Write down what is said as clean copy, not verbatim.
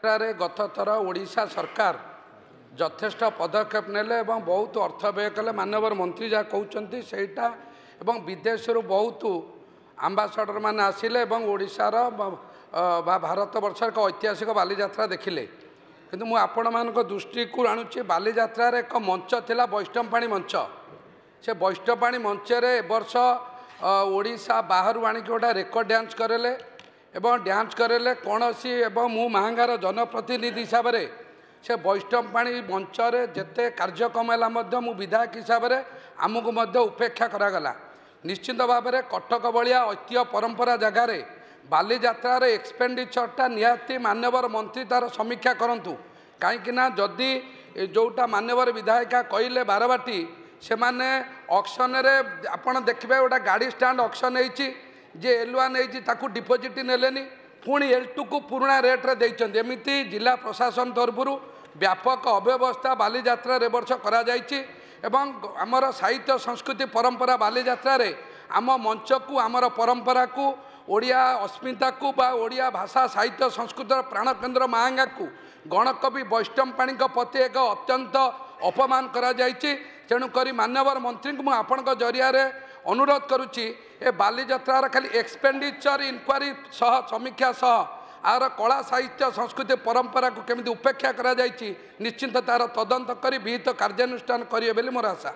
बालीଯାत्रा गत थर ओडिशा सरकार यथेष्ट पदक्षेप नेले बहुत अर्थ व्यय कले मानवर मंत्री जहाँ कहते सेटा विदेश बहुत आंबासाडर मैंने आसिले ओडिशार भारत वर्ष एक ऐतिहासिक बालीଯାत्रा देखिले किंतु मु आपण मान दृष्टि को आणुची बालीଯାत्रा एक मंच थिला वैष्णवपाणी मंच से वैष्णवपाणी मंच रे वर्ष ओडिशा बाहर आनिक गोटा रेकर्ड डांस करेले डांस करेले कौन सी मु महांगार जनप्रतिनिधि हिसाब से से वैष्णवपाणी मंच रे जेते कार्यक्रम है मु विधायक हिसाब से आमको उपेक्षा करागला निश्चित भाव में कटक भाया ऐतिह्य परंपरा जगार बालीଯାत्रार एक्सपेंडिचरटा निहाती मान्यवर मंत्री तार समीक्षा करूँ कहीं जदि जोटा मान्यवर विधायिका कहले बारबाटी से माने ऑक्शन रे आपण देखिए गोटा गाड़ी स्टैंड ऑक्शन होती जे L1 ताकू डिपोजिट नेलेनी पुणी L2 को पुराणा रेट्रे देते एमती जिला प्रशासन तरफ व्यापक अव्यवस्था बालीଯାत्रा वर्ष करा आमर साहित्य संस्कृति परंपरा बालीଯାत्रा आम मंच को आमर परंपरा को ओडिया अस्मिता को बा ओडिया भाषा साहित्य संस्कृतर प्राणकेन्द्र महांगा को गणकवि वैष्णवपाणी प्रति एक अत्यंत अपमान करा तेणुक मान्यवर मंत्री को आपण जरिया अनुरोध करुच्ची ए बालीଯାत्रार खाली एक्सपेंडिचर इनक्वारी सह समीक्षा सह आर कला साहित्य संस्कृति परंपरा को केमिति उपेक्षा करा निश्चिंत तार तदंत कर विहित कार्यानुष्ठान करेंगे मोर आशा।